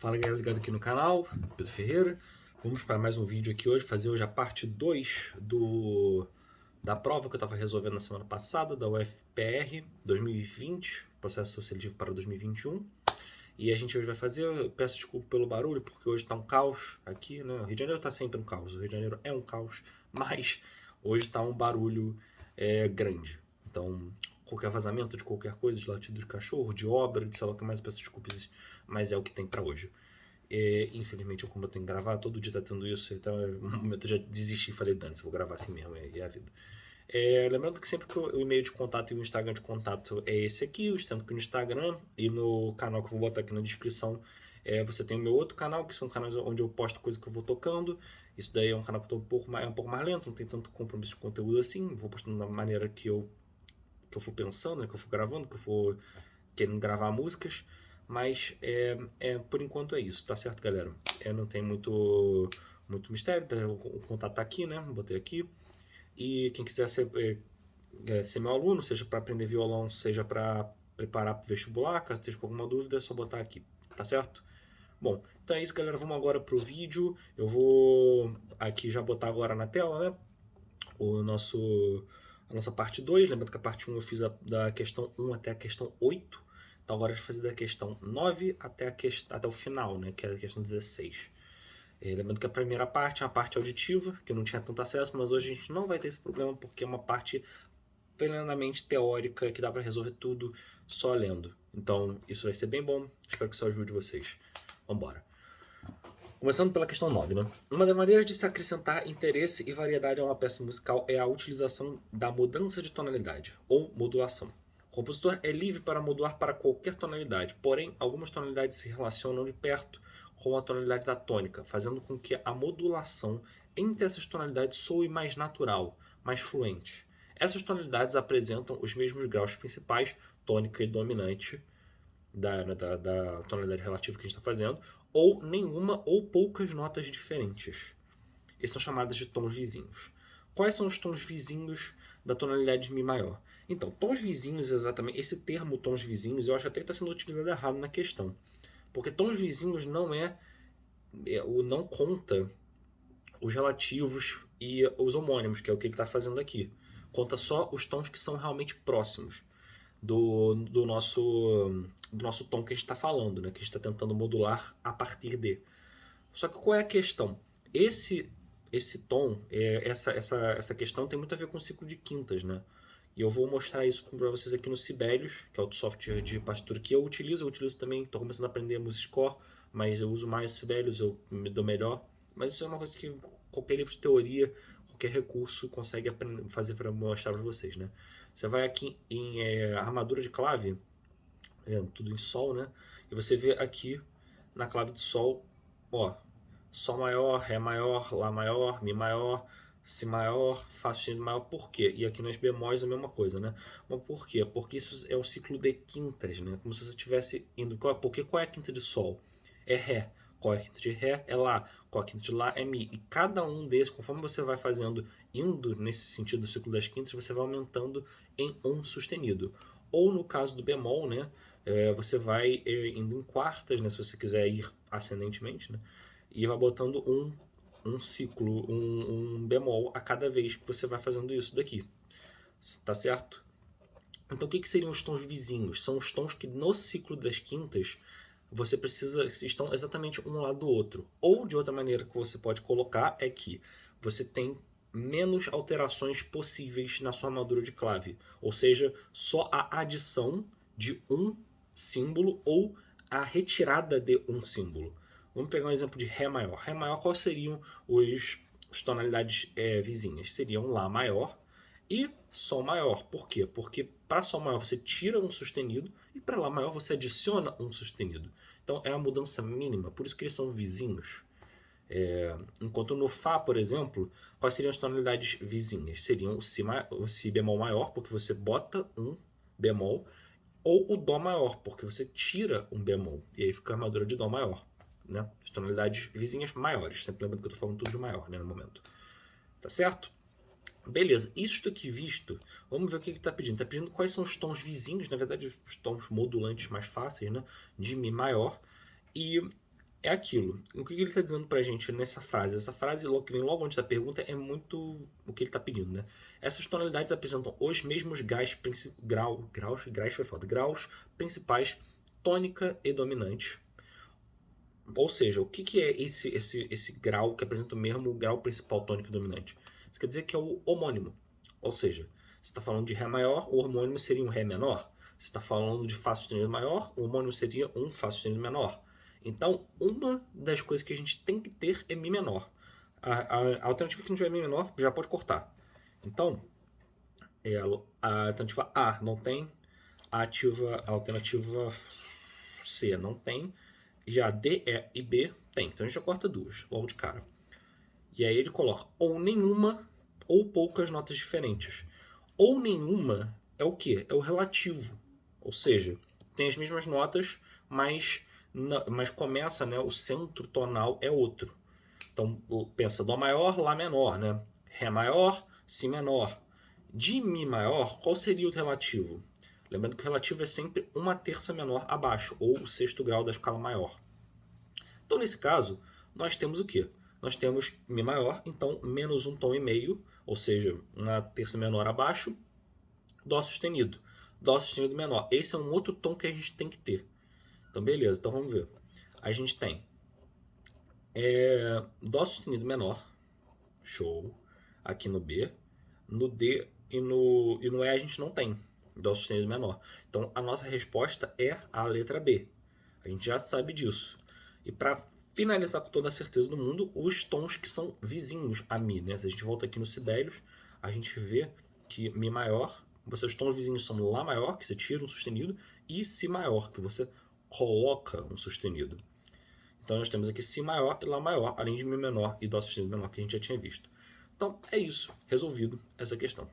Fala galera, ligado aqui no canal, Pedro Ferreira. Vamos para mais um vídeo aqui hoje, fazer hoje a parte 2 da prova que eu estava resolvendo na semana passada, da UFPR 2020, processo seletivo para 2021. E a gente hoje vai fazer, eu peço desculpa pelo barulho, porque hoje está um caos aqui, né? O Rio de Janeiro está sempre um caos, o Rio de Janeiro é um caos, mas hoje está um barulho grande. Então, qualquer vazamento de qualquer coisa, de latido de cachorro, de obra, de sei lá o que mais, eu peço desculpas, mas é o que tem para hoje. Infelizmente, como eu tenho que gravar, todo dia tá tendo isso, então no momento eu já desisti e falei, dane-se, vou gravar assim mesmo, é a vida. Lembrando que sempre que o e-mail de contato e o Instagram de contato é esse aqui, sendo que no Instagram e no canal que eu vou botar aqui na descrição, você tem o meu outro canal, que são canais onde eu posto coisas que eu vou tocando. Isso daí é um canal que eu tô um pouco mais lento, não tem tanto compromisso de conteúdo assim, vou postando da maneira que eu for pensando, né, que eu for gravando, que eu for querendo gravar músicas. Mas por enquanto é isso, tá certo, galera? Não tem muito mistério, o contato tá aqui, né? Botei aqui. E quem quiser ser meu aluno, seja para aprender violão, seja para preparar para o vestibular, caso esteja com alguma dúvida, é só botar aqui, tá certo? Bom, então é isso, galera. Vamos agora pro vídeo. Eu vou aqui já botar agora na tela, né? A nossa parte 2. Lembrando que a parte 1 eu fiz da questão 1 até a questão 8. Então agora eu vou fazer da questão 9 até o final, né? Que é a questão 16. Lembrando que a primeira parte é uma parte auditiva, que eu não tinha tanto acesso, mas hoje a gente não vai ter esse problema porque é uma parte plenamente teórica que dá para resolver tudo só lendo. Então isso vai ser bem bom, espero que isso ajude vocês. Vamos embora. Começando pela questão 9, né? Uma das maneiras de se acrescentar interesse e variedade a uma peça musical é a utilização da mudança de tonalidade, ou modulação. O compositor é livre para modular para qualquer tonalidade, porém, algumas tonalidades se relacionam de perto com a tonalidade da tônica, fazendo com que a modulação entre essas tonalidades soe mais natural, mais fluente. Essas tonalidades apresentam os mesmos graus principais, tônica e dominante, da tonalidade relativa que a gente está fazendo, ou nenhuma ou poucas notas diferentes. Essas são chamadas de tons vizinhos. Quais são os tons vizinhos da tonalidade de Mi maior? Então, tons vizinhos, exatamente, esse termo tons vizinhos, eu acho até que está sendo utilizado errado na questão. Porque tons vizinhos não conta os relativos e os homônimos, que é o que ele está fazendo aqui. Conta só os tons que são realmente próximos do nosso tom que a gente está falando, né? Que a gente está tentando modular a partir de. Só que qual é a questão? Esse tom, essa questão tem muito a ver com o ciclo de quintas, né? E eu vou mostrar isso para vocês aqui no Sibelius, que é o software de partitura que eu utilizo também, estou começando a aprender MusicScore, mas eu uso mais Sibelius, eu me dou melhor. Mas isso é uma coisa que qualquer livro de teoria, qualquer recurso consegue fazer para mostrar para vocês, né? Você vai aqui em armadura de clave, tudo em Sol, né? E você vê aqui na clave de Sol, ó, Sol maior, Ré maior, Lá maior, Mi maior, Si maior, Fá sustenido maior, por quê? E aqui nas bemóis a mesma coisa, né? Mas por quê? Porque isso é o ciclo de quintas, né? Como se você estivesse indo... Porque qual é a quinta de Sol? É Ré. Qual é a quinta de Ré? É Lá. Qual é a quinta de Lá? É Mi. E cada um desses, conforme você vai fazendo, indo nesse sentido do ciclo das quintas, você vai aumentando em um sustenido. Ou no caso do bemol, né? Você vai indo em quartas, né? Se você quiser ir ascendentemente, né? E vai botando um ciclo, um bemol a cada vez que você vai fazendo isso daqui. Tá certo? Então o que seriam os tons vizinhos? São os tons que no ciclo das quintas você precisa, estão exatamente um lado do outro. Ou de outra maneira que você pode colocar é que você tem menos alterações possíveis na sua armadura de clave. Ou seja, só a adição de um símbolo ou a retirada de um símbolo. Vamos pegar um exemplo de Ré maior. Ré maior, quais seriam as tonalidades vizinhas? Seriam Lá maior e Sol maior. Por quê? Porque para Sol maior você tira um sustenido e para Lá maior você adiciona um sustenido. Então é uma mudança mínima, por isso que eles são vizinhos. Enquanto no Fá, por exemplo, quais seriam as tonalidades vizinhas? Seriam o Si bemol maior, porque você bota um bemol, ou o Dó maior, porque você tira um bemol, e aí fica a armadura de Dó maior. Né? As tonalidades vizinhas maiores, sempre lembrando que eu estou falando tudo de maior, né, no momento. Tá certo? Beleza, isto aqui visto, vamos ver o que ele está pedindo. Está pedindo quais são os tons vizinhos, na verdade os tons modulantes mais fáceis, né, de Mi maior. E é aquilo. O que ele está dizendo para a gente nessa frase? Essa frase que vem logo antes da pergunta é muito o que ele está pedindo, né? Essas tonalidades apresentam os mesmos graus principais, tônica e dominante. Ou seja, o que é esse grau que apresenta o mesmo grau principal, tônico e dominante? Isso quer dizer que é o homônimo. Ou seja, se está falando de Ré maior, o homônimo seria um Ré menor. Se está falando de Fá sustenido maior, o homônimo seria um Fá sustenido menor. Então, uma das coisas que a gente tem que ter é Mi menor. A alternativa que não tiver Mi menor já pode cortar. Então, a alternativa A não tem, a alternativa C não tem, já D, E e B tem. Então a gente já corta duas, logo de cara. E aí ele coloca ou nenhuma ou poucas notas diferentes. Ou nenhuma é o quê? É o relativo. Ou seja, tem as mesmas notas, mas começa, né, o centro tonal é outro. Então pensa Dó maior, Lá menor, né? Ré maior, Si menor. De Mi maior, qual seria o relativo? Lembrando que o relativo é sempre uma terça menor abaixo, ou o sexto grau da escala maior. Então, nesse caso, nós temos o quê? Nós temos Mi maior, então menos um tom e meio, ou seja, uma terça menor abaixo, Dó sustenido. Dó sustenido menor. Esse é um outro tom que a gente tem que ter. Então, beleza. Então, vamos ver. A gente tem Dó sustenido menor. Show. Aqui no B. No D e no E a gente não tem Dó sustenido menor. Então, a nossa resposta é a letra B. A gente já sabe disso. E para finalizar com toda a certeza do mundo, os tons que são vizinhos a Mi, né? Se a gente volta aqui no Sibelius, a gente vê que Mi maior, os tons vizinhos são Lá maior, que você tira um sustenido, e Si maior, que você coloca um sustenido. Então nós temos aqui Si maior e Lá maior, além de Mi menor e Dó sustenido menor, que a gente já tinha visto. Então é isso, resolvido essa questão.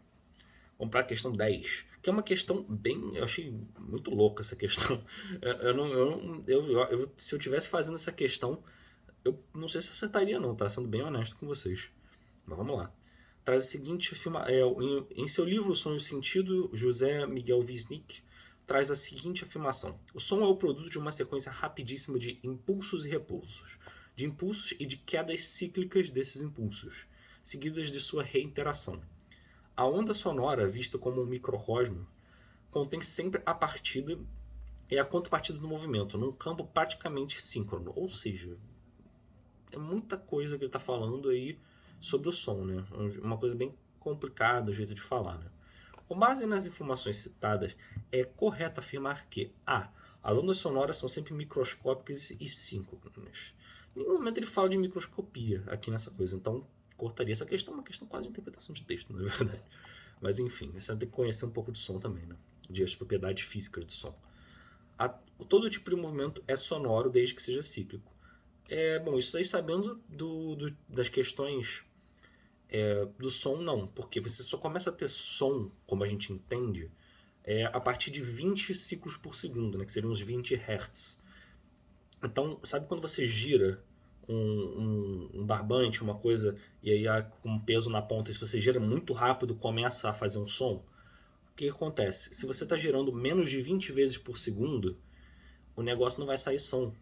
Vamos para a questão 10, que é uma questão bem... Eu achei muito louca essa questão. Se eu tivesse fazendo essa questão, eu não sei se acertaria não, tá? Sendo bem honesto com vocês. Mas vamos lá. Traz a seguinte em seu livro O Som e o Sentido, José Miguel Wisnik traz a seguinte afirmação. O som é o produto de uma sequência rapidíssima de impulsos e repousos, de impulsos e de quedas cíclicas desses impulsos, seguidas de sua reiteração. A onda sonora, vista como um microcosmo, contém sempre a partida e a contrapartida do movimento, num campo praticamente síncrono. Ou seja, é muita coisa que ele está falando aí sobre o som, né? Uma coisa bem complicada o jeito de falar, né? Com base nas informações citadas, é correto afirmar que as ondas sonoras são sempre microscópicas e síncronas. Em nenhum momento ele fala de microscopia aqui nessa coisa, então cortaria essa questão, uma questão quase de interpretação de texto, na verdade. Mas enfim, você tem que conhecer um pouco de som também, né? De as propriedades físicas do som. Todo tipo de movimento é sonoro desde que seja cíclico. Bom, isso aí sabendo das questões do som, não, porque você só começa a ter som, como a gente entende, a partir de 20 ciclos por segundo, né, que seriam uns 20 Hz. Então, sabe quando você gira um barbante, uma coisa, e aí com um peso na ponta, e se você gira muito rápido, começa a fazer um som? O que acontece? Se você está girando menos de 20 vezes por segundo, o negócio não vai sair som,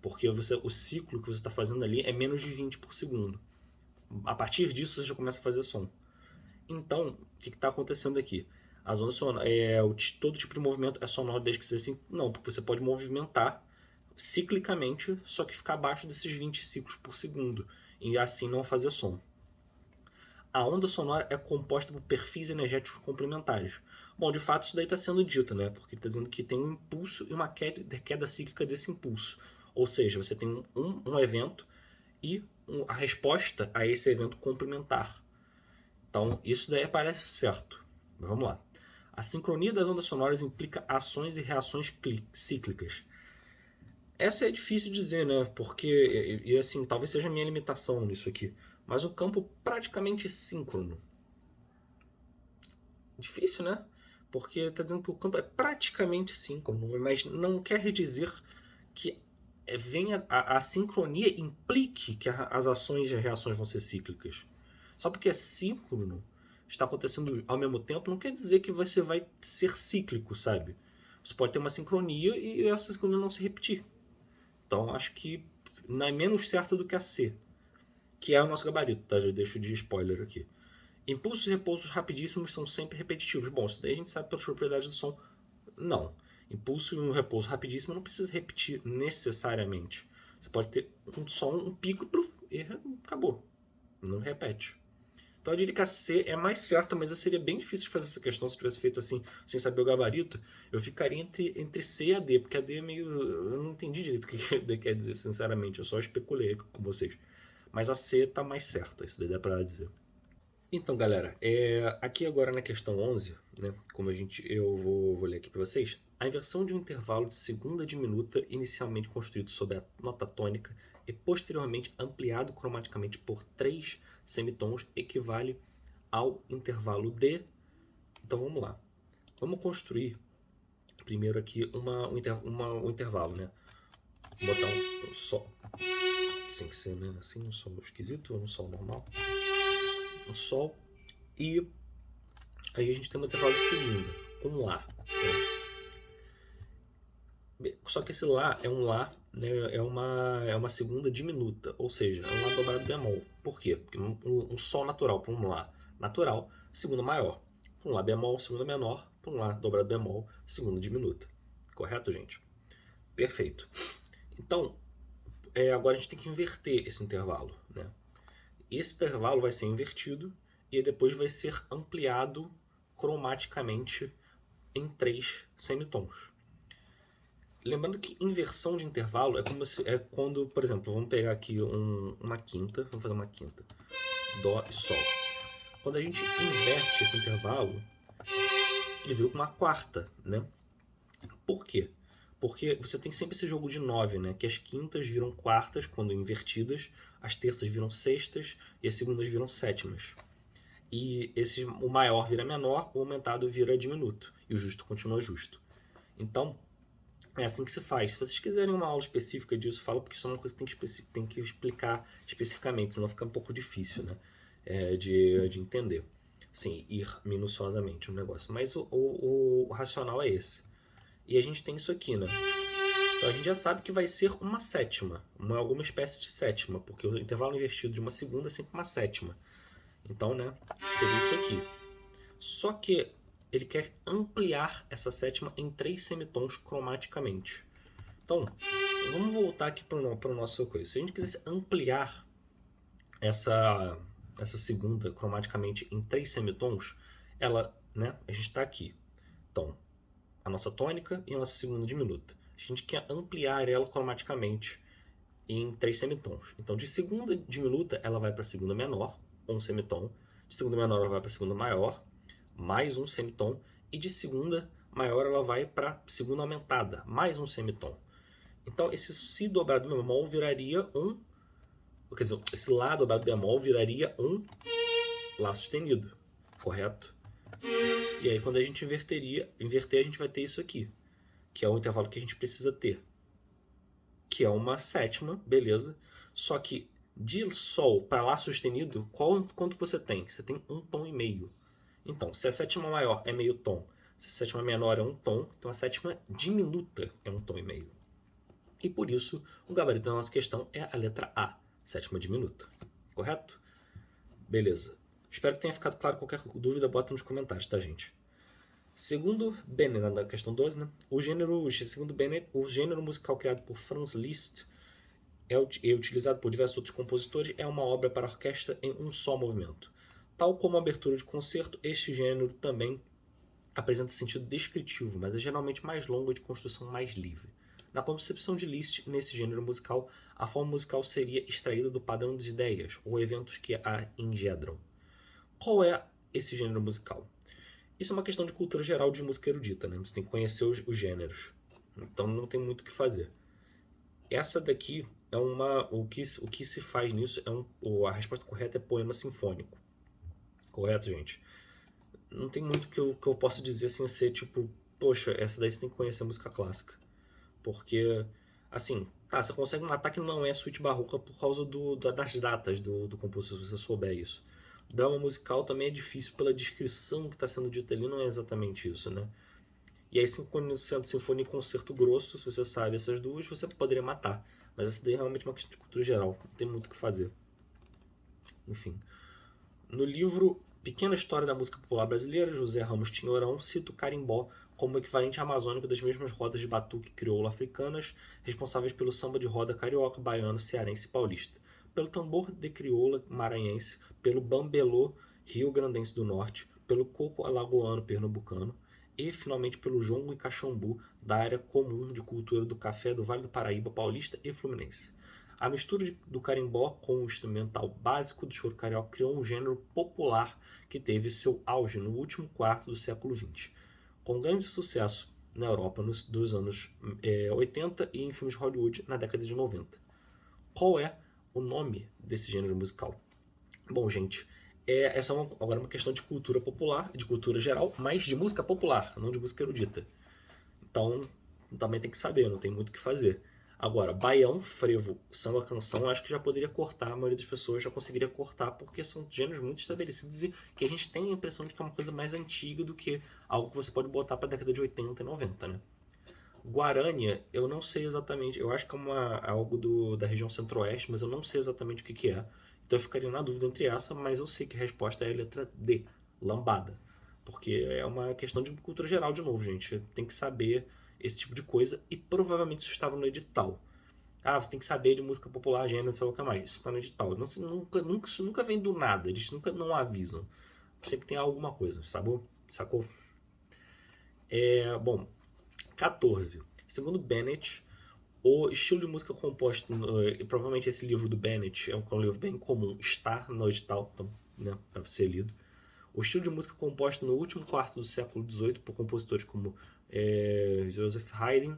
porque o ciclo que você está fazendo ali é menos de 20 por segundo. A partir disso, você já começa a fazer som. Então, o que está acontecendo aqui? As ondas sonoras, todo tipo de movimento é sonoro desde que seja assim? Não, porque você pode movimentar ciclicamente, só que ficar abaixo desses 20 ciclos por segundo, e assim não fazer som. A onda sonora é composta por perfis energéticos complementares. Bom, de fato isso daí está sendo dito, né? Porque ele está dizendo que tem um impulso e uma queda cíclica desse impulso. Ou seja, você tem um evento e a resposta a esse evento complementar. Então, isso daí parece certo. Mas vamos lá. A sincronia das ondas sonoras implica ações e reações cíclicas. Essa é difícil de dizer, né? Porque, e assim, talvez seja a minha limitação nisso aqui. Mas um campo praticamente síncrono. Difícil, né? Porque está dizendo que o campo é praticamente síncrono, mas não quer dizer que a sincronia implique que as ações e as reações vão ser cíclicas. Só porque é síncrono, está acontecendo ao mesmo tempo, não quer dizer que você vai ser cíclico, sabe? Você pode ter uma sincronia e essa sincronia não se repetir. Então, acho que não é menos certa do que a C, que é o nosso gabarito, tá? Já deixo de spoiler aqui. Impulsos e repousos rapidíssimos são sempre repetitivos. Bom, isso daí a gente sabe pelas propriedades do som. Não. Impulso e um repouso rapidíssimo não precisa repetir necessariamente. Você pode ter um som, um pico e acabou. Não repete. Então eu diria que a C é mais certa, mas seria bem difícil de fazer essa questão se tivesse feito assim, sem saber o gabarito. Eu ficaria entre C e a D, porque a D é meio... Eu não entendi direito o que a D quer dizer, sinceramente. Eu só especulei com vocês. Mas a C tá mais certa, isso daí dá pra dizer. Então, galera, aqui agora na questão 11, né, como eu vou ler aqui para vocês, a inversão de um intervalo de segunda diminuta, inicialmente construído sob a nota tônica e posteriormente ampliado cromaticamente por 3 semitons, equivale ao intervalo D. Então vamos lá. Vamos construir primeiro aqui um intervalo, né? Vou botar um Sol. Tem que ser, né? Assim, um Sol esquisito, um Sol normal. Um Sol, e aí a gente tem um intervalo de segunda, com Lá. Né? Só que esse Lá é um Lá, né, é uma segunda diminuta, ou seja, é um Lá dobrado bemol. Por quê? Porque um Sol natural para um Lá natural, segunda maior. Para um Lá bemol, segunda menor. Para um Lá dobrado bemol, segunda diminuta. Correto, gente? Perfeito. Então, agora a gente tem que inverter esse intervalo. Né? Esse intervalo vai ser invertido e depois vai ser ampliado cromaticamente em 3 semitons. Lembrando que inversão de intervalo é quando, por exemplo, vamos pegar aqui uma quinta, vamos fazer uma quinta, Dó e Sol. Quando a gente inverte esse intervalo, ele vira uma quarta, né? Por quê? Porque você tem sempre esse jogo de 9, né? Que as quintas viram quartas quando invertidas, as terças viram sextas e as segundas viram sétimas. E o maior vira menor, o aumentado vira diminuto. E o justo continua justo. Então, é assim que se faz. Se vocês quiserem uma aula específica disso, fala, porque isso é uma coisa que tem que explicar especificamente, senão fica um pouco difícil, né? De entender. Assim, ir minuciosamente no negócio. Mas o racional é esse. E a gente tem isso aqui, né? Então a gente já sabe que vai ser uma sétima, alguma espécie de sétima, porque o intervalo invertido de uma segunda é sempre uma sétima. Então, né, seria isso aqui. Só que ele quer ampliar essa sétima em 3 semitons cromaticamente. Então, vamos voltar aqui para o nosso coisa. Se a gente quisesse ampliar essa segunda cromaticamente em 3 semitons, né, a gente está aqui. Então, a nossa tônica e a nossa segunda diminuta. A gente quer ampliar ela cromaticamente em 3 semitons. Então, de segunda diminuta, ela vai para a segunda menor, um semitom. De segunda menor, ela vai para a segunda maior, mais um semitom. E de segunda maior, ela vai para a segunda aumentada, mais um semitom. Então, esse Si dobrado bemol viraria quer dizer, esse Lá dobrado bemol viraria um Lá sustenido, correto? E aí, quando a gente inverter, a gente vai ter isso aqui, que é o intervalo que a gente precisa ter, que é uma sétima, beleza? Só que de Sol para Lá sustenido, quanto você tem? Você tem 1,5 tom. Então, se a sétima maior é meio tom, se a sétima menor é 1 tom, então a sétima diminuta é 1,5 tom. E por isso, o gabarito da nossa questão é a letra A, sétima diminuta. Correto? Beleza. Espero que tenha ficado claro. Qualquer dúvida, bota nos comentários, tá, gente? Segundo Bennett, na questão 12, né? Segundo Bennett, o gênero musical criado por Franz Liszt é utilizado por diversos outros compositores, é uma obra para orquestra em um só movimento. Tal como a abertura de concerto, este gênero também apresenta sentido descritivo, mas é geralmente mais longo e de construção mais livre. Na concepção de Liszt, nesse gênero musical, a forma musical seria extraída do padrão das ideias ou eventos que a engendram. Qual é esse gênero musical? Isso é uma questão de cultura geral de música erudita, né? Você tem que conhecer os gêneros. Então não tem muito o que fazer. Essa daqui é o que se faz nisso a resposta correta é poema sinfônico. Correto, gente? Não tem muito que eu possa dizer sem ser tipo, poxa, essa daí você tem que conhecer música clássica. Porque, assim, você consegue matar que não é suíte barroca por causa das datas do compositor, se você souber isso. Drama musical também é difícil pela descrição que está sendo dita ali, não é exatamente isso, né? E aí, sincronizando sinfonia e concerto grosso, se você sabe essas duas, você poderia matar. Mas essa daí é realmente uma questão de cultura geral, não tem muito o que fazer. Enfim. No livro Pequena História da Música Popular Brasileira, José Ramos Tinhorão cita o carimbó como o equivalente amazônico das mesmas rodas de batuque crioulo-africanas, responsáveis pelo samba de roda carioca, baiano, cearense e paulista, pelo tambor de crioula maranhense, pelo bambelô rio-grandense do norte, pelo coco alagoano pernambucano e, finalmente, pelo jongo e caxambu da área comum de cultura do café do Vale do Paraíba, paulista e fluminense. A mistura do carimbó com o instrumental básico do choro carioca criou um gênero popular que teve seu auge no último quarto do século XX, com grande sucesso na Europa dos anos 80 e em filmes de Hollywood na década de 90. Qual é o nome desse gênero musical? Bom, gente, essa é agora uma questão de cultura popular, de cultura geral, mas de música popular, não de música erudita. Então, também tem que saber, não tem muito o que fazer. Agora, baião, frevo, samba, canção, acho que já poderia cortar, a maioria das pessoas já conseguiria cortar, porque são gêneros muito estabelecidos e que a gente tem a impressão de que é uma coisa mais antiga do que algo que você pode botar para a década de 80 e 90, né? Guarânia, eu não sei exatamente, eu acho que é algo da região centro-oeste, mas eu não sei exatamente o que é. Então eu ficaria na dúvida entre essa, mas eu sei que a resposta é a letra D, lambada. Porque é uma questão de cultura geral de novo, gente. Tem que saber esse tipo de coisa e provavelmente isso estava no edital. Ah, você tem que saber de música popular, gênero, não sei o que mais. Isso está no edital. Não, isso nunca vem do nada, eles nunca não avisam. Sempre tem alguma coisa, sacou? Bom, 14. Segundo Bennett, o estilo de música composto, e provavelmente esse livro do Bennett é um livro bem comum, está no edital, então, né, para ser lido. O estilo de música composto no último quarto do século XVIII por compositores como Joseph Haydn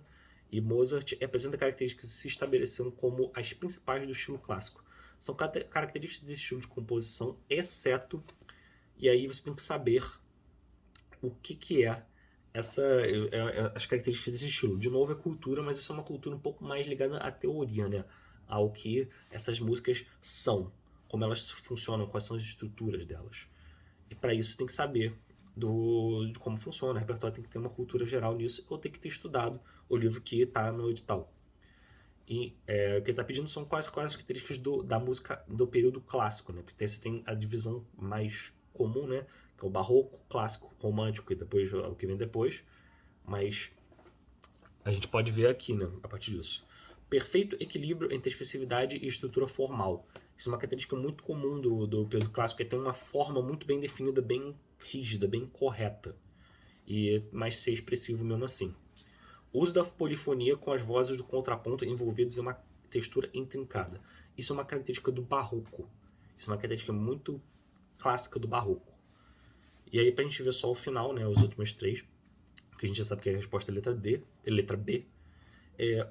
e Mozart apresenta características que se estabeleceram como as principais do estilo clássico. São características desse estilo de composição, exceto, e aí você tem que saber o que é as características desse estilo. De novo, é cultura, mas isso é uma cultura um pouco mais ligada à teoria, né? Ao que essas músicas são, como elas funcionam, quais são as estruturas delas. E para isso tem que saber de como funciona. O repertório tem que ter uma cultura geral nisso, ou tem que ter estudado o livro que está no edital. E o que ele está pedindo são quais as características da música do período clássico, né? Porque você tem a divisão mais comum, né? Que é o barroco, clássico, romântico e depois o que vem depois. Mas a gente pode ver aqui, né? A partir disso. Perfeito equilíbrio entre expressividade e estrutura formal. Isso é uma característica muito comum do período clássico, que tem uma forma muito bem definida, bem rígida, bem correta. Mas ser expressivo mesmo assim. O uso da polifonia com as vozes do contraponto envolvidas em uma textura intrincada. Isso é uma característica do barroco. Isso é uma característica muito clássica do barroco. E aí, pra gente ver só o final, né, os últimos três, que a gente já sabe que a resposta é letra B.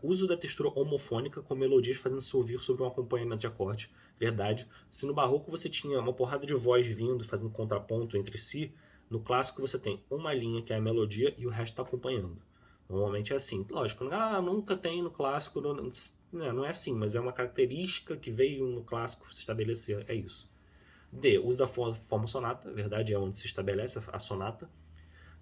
Uso da textura homofônica com melodias fazendo-se ouvir sobre um acompanhamento de acorde. Verdade. Se no barroco você tinha uma porrada de voz vindo, fazendo contraponto entre si, no clássico você tem uma linha que é a melodia e o resto está acompanhando. Normalmente é assim. Lógico, nunca tem no clássico, não é assim, mas é uma característica que veio no clássico se estabelecer, é isso. D. Uso da forma sonata, verdade, é onde se estabelece a sonata.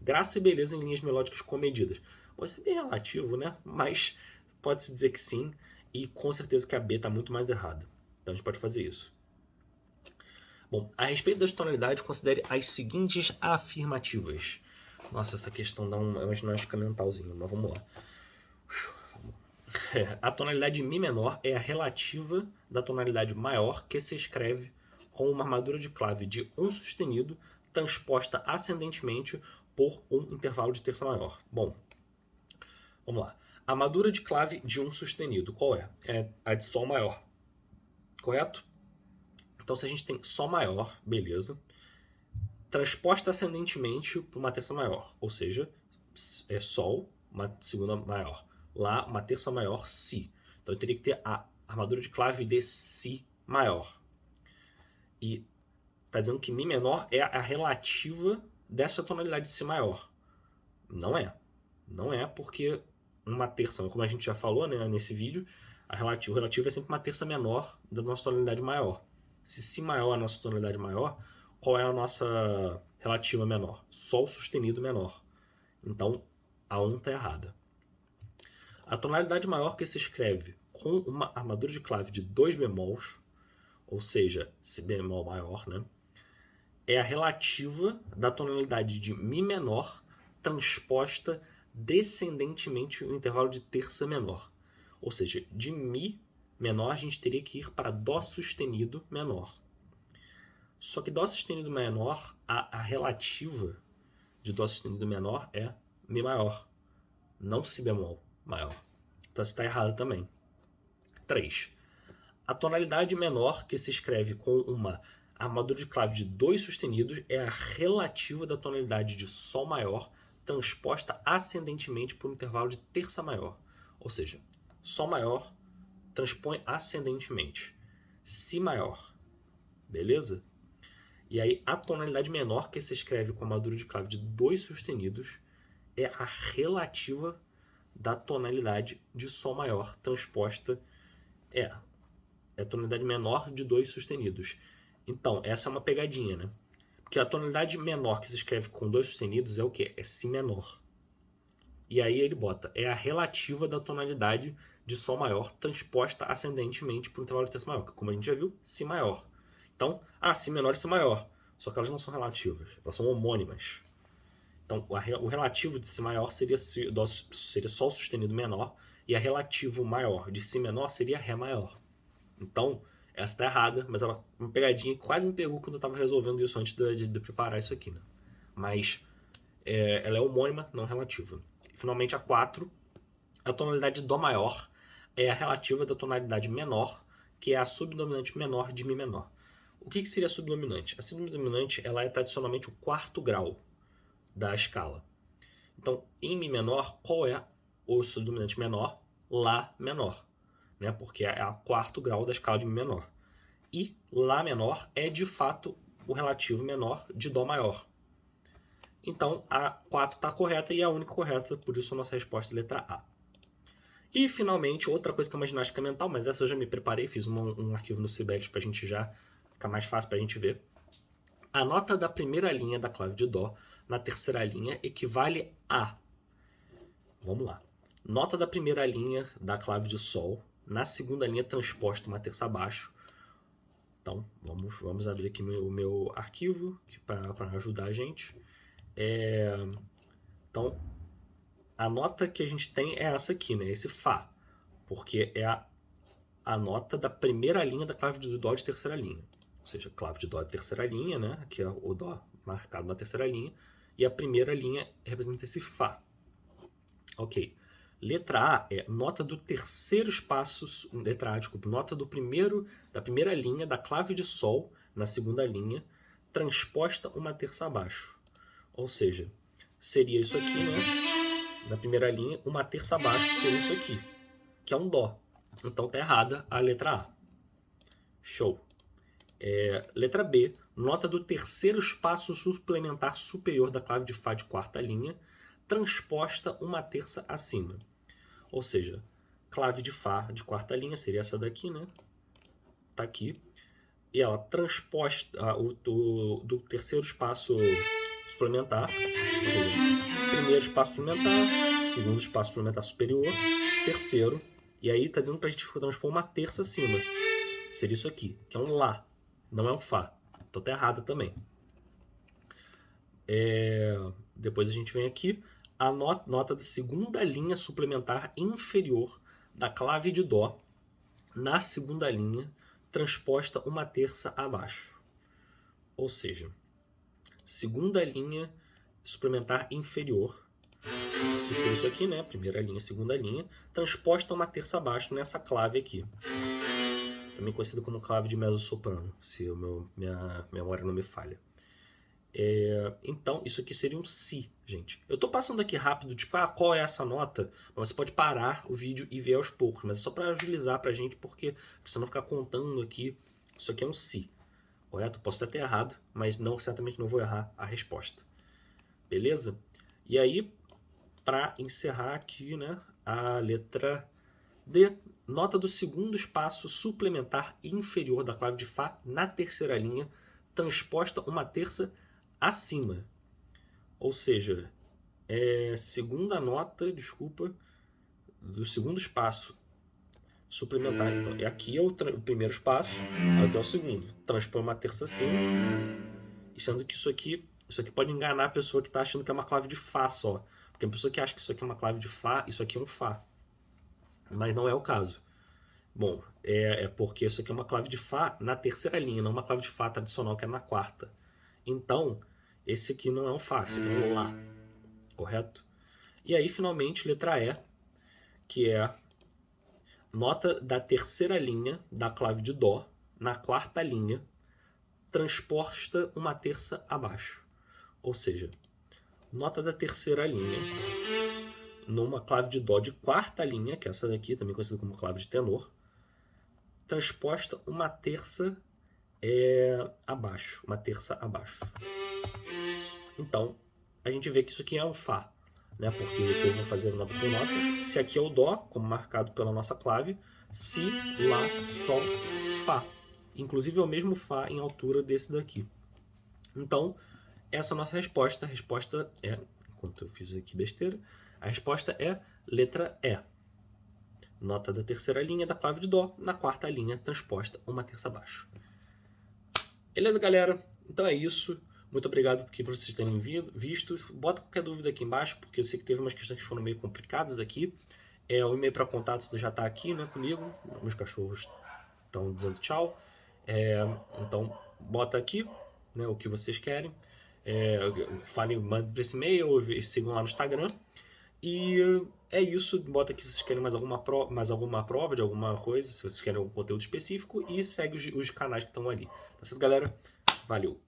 Graça e beleza em linhas melódicas comedidas. Pode ser bem relativo, né? Mas pode-se dizer que sim, e com certeza que a B está muito mais errada. Então a gente pode fazer isso. Bom, a respeito das tonalidades, considere as seguintes afirmativas. Nossa, essa questão dá uma ginástica mentalzinha, mas vamos lá. A tonalidade de Mi menor é a relativa da tonalidade maior que se escreve com uma armadura de clave de um sustenido transposta ascendentemente por um intervalo de terça maior. Bom, vamos lá. A armadura de clave de um sustenido, qual é? É a de Sol maior, correto? Então, se a gente tem Sol maior, beleza, transposta ascendentemente por uma terça maior, ou seja, é Sol, uma segunda maior. Lá, uma terça maior, Si. Então, eu teria que ter a armadura de clave de Si maior. E está dizendo que Mi menor é a relativa dessa tonalidade de Si maior. Não é. Não é porque uma terça, como a gente já falou, né, nesse vídeo, o relativo é sempre uma terça menor da nossa tonalidade maior. Se Si maior é a nossa tonalidade maior, qual é a nossa relativa menor? Sol sustenido menor. Então, a 1 está errada. A tonalidade maior que se escreve com uma armadura de clave de 2 bemols, ou seja, si bemol maior, né? É a relativa da tonalidade de Mi menor transposta descendentemente no intervalo de terça menor. Ou seja, de Mi menor a gente teria que ir para Dó sustenido menor. Só que Dó sustenido menor, a relativa de Dó sustenido menor é Mi maior, não Si bemol maior. Então isso está errado também. 3. A tonalidade menor que se escreve com uma armadura de clave de 2 sustenidos é a relativa da tonalidade de Sol maior transposta ascendentemente por um intervalo de terça maior. Ou seja, Sol maior transpõe ascendentemente. Si maior. Beleza? E aí a tonalidade menor que se escreve com armadura de clave de 2 sustenidos é a relativa da tonalidade de Sol maior transposta é a tonalidade menor de 2 sustenidos. Então, essa é uma pegadinha, né? Porque a tonalidade menor que se escreve com 2 sustenidos é o quê? É Si menor. E aí ele bota, é a relativa da tonalidade de Sol maior transposta ascendentemente por um intervalo de terça maior, que como a gente já viu, Si maior. Então, Si menor e Si maior. Só que elas não são relativas, elas são homônimas. Então, o relativo de Si maior seria Sol sustenido menor, e a relativo maior de Si menor seria Ré maior. Então, essa tá errada, mas ela uma pegadinha que quase me pegou quando eu estava resolvendo isso antes de preparar isso aqui, né? Mas ela é homônima, não relativa. E, finalmente, a 4, a tonalidade de Dó maior é a relativa da tonalidade menor, que é a subdominante menor de Mi menor. O que seria a subdominante? A subdominante ela é tradicionalmente o 4º grau da escala. Então, em Mi menor, qual é o subdominante menor? Lá menor, né? Porque é o 4º grau da escala de Mi menor. E Lá menor é, de fato, o relativo menor de Dó maior. Então, a 4 está correta e é a única correta, por isso a nossa resposta é a letra A. E, finalmente, outra coisa que é uma ginástica mental, mas essa eu já me preparei, fiz um arquivo no Cibet para a gente já ficar mais fácil para a gente ver. A nota da primeira linha da clave de Dó na terceira linha equivale a... Vamos lá. Nota da primeira linha da clave de Sol na segunda linha transposta uma terça abaixo. Então, vamos abrir aqui o meu arquivo para ajudar a gente. Então, a nota que a gente tem é essa aqui, né? Esse Fá. Porque é a nota da primeira linha da clave de Dó de terceira linha. Ou seja, clave de Dó de terceira linha, né? Aqui é o Dó marcado na terceira linha. E a primeira linha representa esse Fá. Ok. Letra A é nota do terceiro espaço, letra A, desculpa, nota da primeira linha da clave de Sol na segunda linha, transposta uma terça abaixo. Ou seja, seria isso aqui, né? Na primeira linha, uma terça abaixo seria isso aqui, que é um Dó. Então tá errada a letra A. Show. Letra B, nota do terceiro espaço suplementar superior da clave de Fá de quarta linha, transposta uma terça acima. Ou seja, clave de Fá de quarta linha seria essa daqui, né? Tá aqui. E ela transposta do terceiro espaço suplementar. Primeiro espaço suplementar, segundo espaço suplementar superior, terceiro. E aí tá dizendo pra gente transpor uma terça acima. Seria isso aqui, que é um Lá, não é um Fá. Então tá errado também. Depois a gente vem aqui, a nota da segunda linha suplementar inferior da clave de Dó na segunda linha, transposta uma terça abaixo. Ou seja, segunda linha suplementar inferior, que seria isso aqui, né? Primeira linha, segunda linha, transposta uma terça abaixo nessa clave aqui. Também conhecida como clave de mezzo-soprano, se minha memória não me falha. Então, isso aqui seria um Si, gente. Eu tô passando aqui rápido, tipo, qual é essa nota? Mas você pode parar o vídeo e ver aos poucos, mas é só para agilizar pra gente, porque precisa não ficar contando aqui. Isso aqui é um Si, correto? Posso até ter errado, mas certamente não vou errar a resposta. Beleza? E aí, para encerrar aqui, né, a letra D, nota do segundo espaço suplementar inferior da clave de Fá na terceira linha, transposta uma terça acima. Ou seja, segunda nota, desculpa, do segundo espaço suplementar. Então, aqui é o primeiro espaço, aqui é o segundo. Transpõe uma terça sim. E sendo que isso aqui pode enganar a pessoa que está achando que é uma clave de Fá só. Porque a pessoa que acha que isso aqui é uma clave de Fá, isso aqui é um Fá. Mas não é o caso. Bom, é porque isso aqui é uma clave de Fá na terceira linha, não uma clave de Fá tradicional que é na quarta. Então, esse aqui não é um Fá, esse aqui é um Lá. Correto? E aí, finalmente, letra E, que é nota da terceira linha da clave de Dó, na quarta linha, transposta uma terça abaixo. Ou seja, nota da terceira linha numa clave de Dó de quarta linha, que é essa daqui, também conhecida como clave de tenor, transposta uma terça abaixo, uma terça abaixo. Então, a gente vê que isso aqui é um Fá, né? Porque eu vou fazer nota por nota. Se aqui é o Dó, como marcado pela nossa clave, Si, Lá, Sol, Fá. Inclusive é o mesmo Fá em altura desse daqui. Então, essa é a nossa resposta. A resposta é, enquanto eu fiz aqui besteira, a resposta é letra E. Nota da terceira linha da clave de Dó, na quarta linha transposta uma terça abaixo. Beleza, galera? Então é isso. Muito obrigado por vocês terem visto. Bota qualquer dúvida aqui embaixo, porque eu sei que teve umas questões que foram meio complicadas aqui. O e-mail para contato já está aqui, né, comigo. Meus cachorros estão dizendo tchau. Então, bota aqui, né, o que vocês querem. Falem, mandem para esse e-mail, ou sigam lá no Instagram. E é isso. Bota aqui se vocês querem mais alguma prova de alguma coisa, se vocês querem algum conteúdo específico. E segue os canais que estão ali. Tá certo, galera? Valeu!